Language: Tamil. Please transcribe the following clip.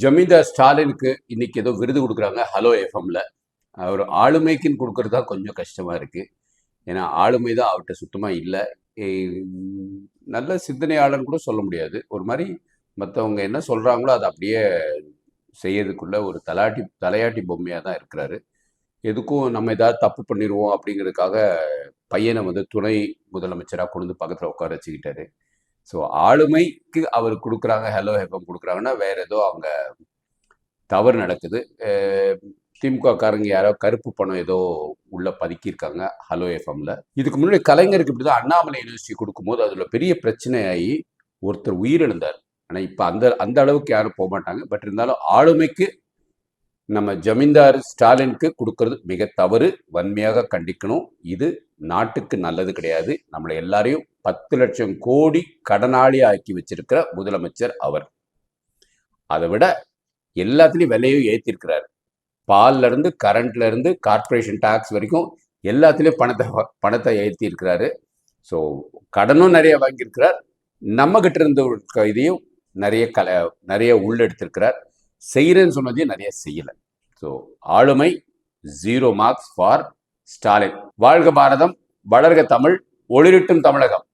ஜமீன்தார் ஸ்டாலினுக்கு இன்னைக்கு ஏதோ விருது கொடுக்குறாங்க ஹலோ எஃப்எம்ல. அவர் ஆளுமைக்குன்னு கொடுக்கறது தான் கொஞ்சம் கஷ்டமா இருக்கு. ஏன்னா ஆளுமை தான் அவர்கிட்ட சுத்தமா இல்லை. நல்ல சிந்தனையாளர்னு கூட சொல்ல முடியாது. ஒரு மாதிரி மற்றவங்க என்ன சொல்றாங்களோ அதை அப்படியே செய்யறதுக்குள்ள ஒரு தலையாட்டி பொம்மையா தான் இருக்கிறாரு. எதுக்கும் நம்ம ஏதாவது தப்பு பண்ணிடுவோம் அப்படிங்கிறதுக்காக பையனை வந்து துணை முதலமைச்சராக கொண்டு வந்து பக்கத்தில் உட்கார வச்சுக்கிட்டாரு. ஸோ ஆளுமைக்கு அவர் கொடுக்குறாங்க ஹலோ எஃப்எம் கொடுக்குறாங்கன்னா வேற ஏதோ அவங்க தவறு நடக்குது. திமுக காரங்க யாரோ கருப்பு பணம் ஏதோ உள்ள பதுக்கியிருக்காங்க ஹலோ எஃப்எம்ல. இதுக்கு முன்னாடி கலைஞருக்கு இப்படிதான் அண்ணாமலை யூனிவர்சிட்டி கொடுக்கும்போது அதுல பெரிய பிரச்சனையாகி ஒருத்தர் உயிரிழந்தார். ஆனா இப்ப அந்த அந்த அளவுக்கு யாரும் போக மாட்டாங்க. பட் இருந்தாலும் ஆளுமைக்கு நம்ம ஜமீன்தார் ஸ்டாலினுக்கு கொடுக்கறது மிக தவறு. வன்மையாக கண்டிக்கணும். இது நாட்டுக்கு நல்லது கிடையாது. நம்மளை எல்லாரையும் 10 லட்சம் கோடி கடனாளி ஆக்கி வச்சிருக்கிற முதலமைச்சர் அவர். அதை விட எல்லாத்துலயும் விலையும் ஏற்றிருக்கிறார். பால்ல இருந்து கரண்ட்ல இருந்து கார்பரேஷன் டாக்ஸ் வரைக்கும் எல்லாத்துலயும் பணத்தை ஏற்றி இருக்கிறாரு. ஸோ கடனும் நிறைய வாங்கியிருக்கிறார். நம்ம கிட்ட இருந்த இதையும் நிறைய உள்ளெடுத்திருக்கிறார். செய்யறேன்னு சொன்னதையும் நிறைய செய்யல. ஸோ ஆளுமை 0 மார்க்ஸ் ஃபார் ஸ்டாலின். வாழ்க பாரதம், வளர்க தமிழ், ஒளிரட்டும் தமிழகம்.